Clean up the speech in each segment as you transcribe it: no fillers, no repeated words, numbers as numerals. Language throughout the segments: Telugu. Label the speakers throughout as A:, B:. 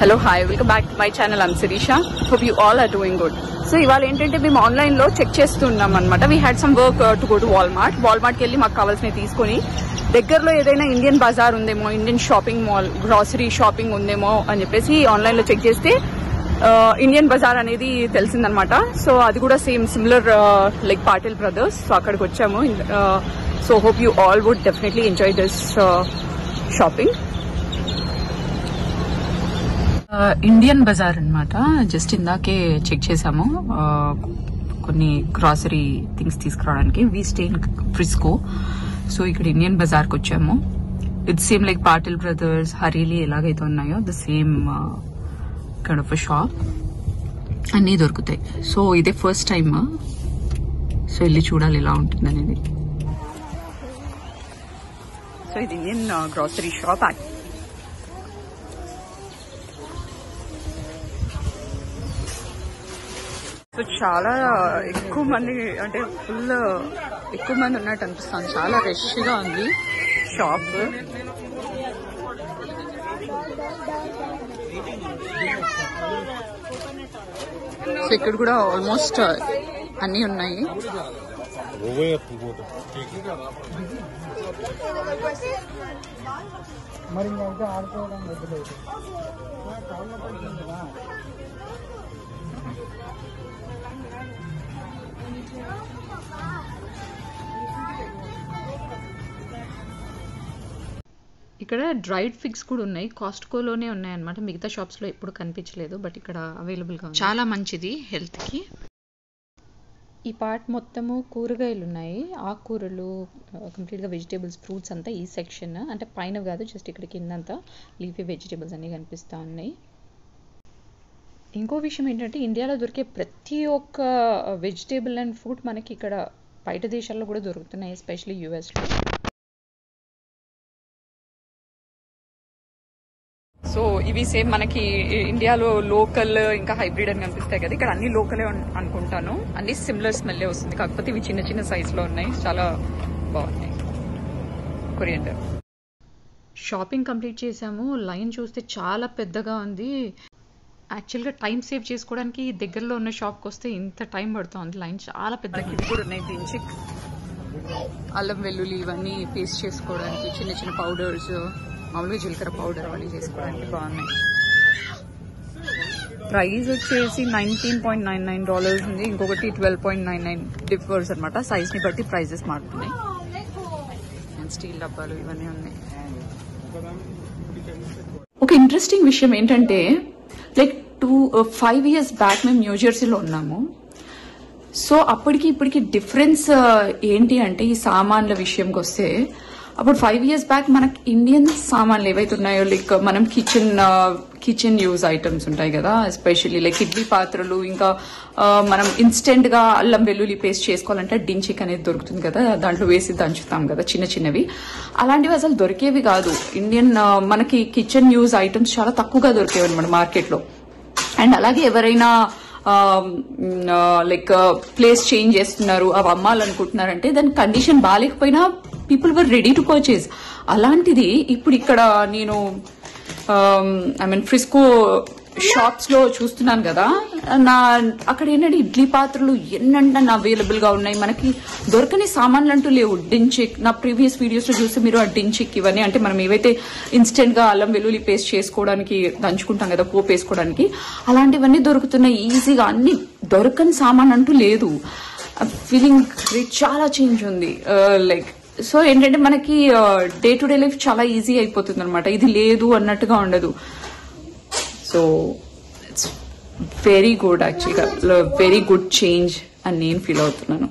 A: Hello, hi, welcome back to my channel. I'm Sirisha. Hope you all are doing good. So ఇవాళ ఏంటంటే మేము ఆన్లైన్ లో చెక్ చేస్తున్నాం అనమాట. We had some work to go to వాల్మార్ట్కి వెళ్ళి మాకు కావాల్సినవి తీసుకొని దగ్గరలో ఏదైనా ఇండియన్ బజార్ ఉందేమో, Indian shopping mall, grocery shopping ఉందేమో అని చెప్పేసి ఆన్లైన్ లో చెక్ చేస్తే ఇండియన్ బజార్ అనేది తెలిసిందనమాట. సో అది కూడా similar like Patil brothers. So అక్కడికి వచ్చాము. So hope you all would definitely enjoy this shopping. Indian bazaar అనమాట. జస్ట్ ఇందాకే చెక్ చేసాము కొన్ని గ్రాసరీ థింగ్స్ తీసుకురావడానికి. We stay in Frisco. So ఇక్కడ ఇండియన్ బజార్కి వచ్చాము. It's same like Patil brothers, హరీలీ ఎలాగైతే ఉన్నాయో the same kind of shop. అన్నీ దొరుకుతాయి. సో ఇదే ఫస్ట్ టైమ్. సో వెళ్ళి చూడాలి ఎలా ఉంటుంది అనేది. సో ఇది ఇండియన్ గ్రాసరీ షాప్. సో చాలా ఎక్కువ మంది, అంటే ఫుల్ ఎక్కువ మంది ఉన్నట్టు అనిపిస్తుంది. చాలా రష్ గా ఉంది షాప్. సో ఇక్కడ కూడా ఆల్మోస్ట్ అన్ని ఉన్నాయి. ఇక్కడ డ్రైడ్ ఫిగ్స్ కూడా ఉన్నాయి. కాస్ట్కోలోనే ఉన్నాయి అనమాట. మిగతా షాప్స్ లో ఎప్పుడు కనిపించలేదు, బట్ ఇక్కడ అవైలబుల్ గా చాలా మంచిది హెల్త్ కి. ఈ పార్ట్ మొత్తము కూరగాయలు ఉన్నాయి, ఆకుకూరలు, కంప్లీట్ గా వెజిటేబుల్స్, ఫ్రూట్స్ అంతా ఈ సెక్షన్. అంటే పైన కాదు, జస్ట్ ఇక్కడ కిందంతా లీఫీ వెజిటేబుల్స్ అన్ని కనిపిస్తా ఉన్నాయి. ఇంకో విషయం ఏంటంటే ఇండియాలో దొరికే ప్రతి ఒక్క వెజిటేబుల్ అండ్ ఫ్రూట్ మనకి ఇక్కడ బయట దేశాల్లో కూడా దొరుకుతున్నాయి, ఎస్పెషల్లీ యూఎస్లో. సో ఇవి సేమ్ మనకి ఇండియాలో లోకల్ ఇంకా హైబ్రిడ్ అని కనిపిస్తాయి కదా, ఇక్కడ అన్ని లోకలే అనుకుంటాను. అన్ని సిమిలర్ స్మెల్లే వస్తుంది, కాకపోతే ఇవి చిన్న చిన్న సైజ్ లో ఉన్నాయి. చాలా బాగున్నాయి. కొరియండర్. షాపింగ్ కంప్లీట్ చేసాము. లైన్ చూస్తే చాలా పెద్దగా ఉంది. యాక్చువల్గా టైం సేవ్ చేసుకోవడానికి దగ్గరలో ఉన్న షాప్కి వస్తే ఇంత టైం పడుతుంది. లైన్ చాలా పెద్దగా. ఇవి కూడా ఉన్నాయి. దించి అల్లం వెల్లుల్లి ఇవన్నీ పేస్ట్ చేసుకోవడానికి, చిన్న చిన్న పౌడర్స్, మామూలుగా జీలకర్ర పౌడర్ అవన్నీ చేసుకోవడానికి బాగున్నాయి. ప్రైస్ వచ్చేసి $19.99 ఉంది. ఇంకొకటి $12.99 డిఫర్స్ అనమాట. సైజ్ ని బట్టి ప్రైజెస్ మారుతున్నాయి. స్టీల్ డబ్బాలు ఇవన్నీ ఉన్నాయి. ఒక ఇంట్రెస్టింగ్ విషయం ఏంటంటే లైక్ 5 years బ్యాక్ మేము న్యూజెర్సీలో ఉన్నాము. సో అప్పటికి ఇప్పటికి డిఫరెన్స్ ఏంటి అంటే ఈ సామాన్ల విషయంకి వస్తే, అప్పుడు 5 years బ్యాక్ మనకి ఇండియన్ సామాన్లు ఏవైతే ఉన్నాయో, లైక్ మనం కిచెన్ యూజ్ ఐటమ్స్ ఉంటాయి కదా, ఎస్పెషల్లీ లైక్ ఇడ్లీ పాత్రలు, ఇంకా మనం ఇన్స్టెంట్ గా అల్లం వెల్లుల్లి పేస్ట్ చేసుకోవాలంటే డించిక్ అనేది దొరుకుతుంది కదా, దాంట్లో వేసి దంచుతాం కదా చిన్న చిన్నవి. అలాంటివి అసలు దొరికేవి కాదు. ఇండియన్ మనకి కిచెన్ యూజ్ ఐటమ్స్ చాలా తక్కువగా దొరికేవి అనమాట మార్కెట్ లో. అండ్ అలాగే ఎవరైనా లైక్ ప్లేస్ చేంజ్ చేస్తున్నారు, అవి అమ్మాలనుకుంటున్నారంటే దాని కండిషన్ బాగాలేకపోయినా people were ready to purchase. అలాంటిది ఇప్పుడు ఇక్కడ నేను ఫ్రిస్కో షాప్స్ లో చూస్తున్నాను కదా, అక్కడ ఏంటంటే ఇడ్లీ పాత్రలు ఎన్నంటే అవైలబుల్ గా ఉన్నాయి. మనకి దొరకని సామాన్లు అంటూ లేవు. డించిక్, నా ప్రీవియస్ వీడియోస్ లో చూస్తే మీరు ఆ డించిక్ ఇవన్నీ, అంటే మనం ఏవైతే ఇన్స్టెంట్ గా అల్లం వెల్లుల్లి పేస్ట్ చేసుకోవడానికి దంచుకుంటాం కదా, పోపు వేసుకోవడానికి, అలాంటివన్నీ దొరుకుతున్నాయి ఈజీగా. అన్ని దొరకని సామాన్ అంటూ లేదు. ఫీలింగ్ చాలా చేంజ్ ఉంది. లైక్ సో ఏంటంటే మనకి డే టు డే లైఫ్ చాలా ఈజీ అయిపోతుంది అనమాట. ఇది లేదు అన్నట్టుగా ఉండదు. సో ఇట్స్ వెరీ గుడ్, యాక్చువల్గా వెరీ గుడ్ చేంజ్ అని నేను ఫీల్ అవుతున్నాను.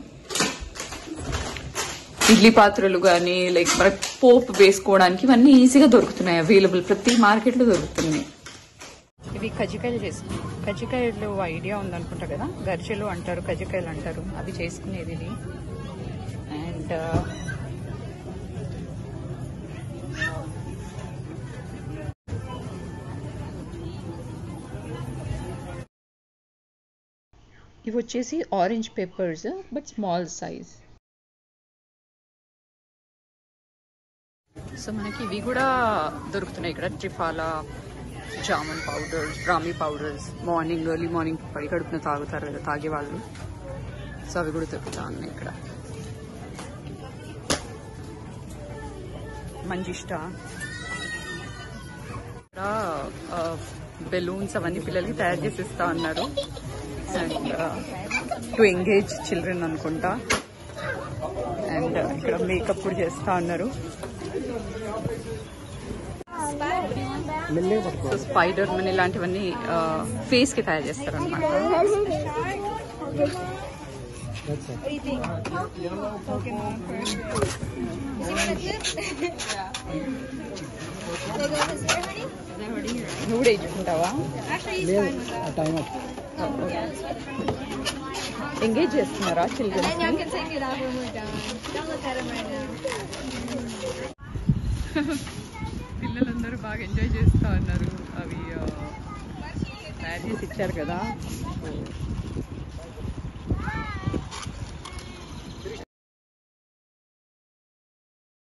A: ఇడ్లీ పాత్రలు కానీ లైక్ మనకి పోపు వేసుకోవడానికి ఇవన్నీ ఈజీగా దొరుకుతున్నాయి, అవైలబుల్ ప్రతి మార్కెట్ లో దొరుకుతున్నాయి. ఇవి కజ్జికాయలు చేసుకున్నాం. కజ్జికాయలు ఐడియా ఉందనుకుంటా కదా, గర్జలు అంటారు, కజ్జికాయలు అంటారు, అవి చేసుకునేది ఇది. అండ్ ఇవి వచ్చేసి orange peppers, but small size. So మనకి ఇవి కూడా దొరుకుతున్నాయి ఇక్కడ. ట్రిఫాలా జామన్ పౌడర్స్, బ్రాహ్మీ పౌడర్స్, మార్నింగ్ ఎర్లీ మార్నింగ్ పడి కడుపున తాగుతారు కదా తాగేవాళ్ళు, సో అవి కూడా దొరుకుతా ఉన్నాయి ఇక్కడ. మంజిష్ట ఇక్కడ బెలూన్స్ అవన్నీ పిల్లలకి తయారు చేసి ఇస్తా ఉన్నారు. అండ్ టు ఎంగేజ్ చిల్డ్రన్ అనుకుంటా. అండ్ ఇక్కడ మేకప్ కూడా చేస్తా ఉన్నారు. సో స్పైడర్ మన్ ఇలాంటివన్నీ ఫేస్ కి తయారు చేస్తారు అనమాట. నువ్వు కూడా ఇచ్చుకుంటావా? ఎంగేజ్ చేస్తున్నారా చిల్డ్రన్స్? పిల్లలందరూ బాగా ఎంజాయ్ చేస్తూ ఉన్నారు. అవి తయారు చేసి ఇచ్చారు కదా,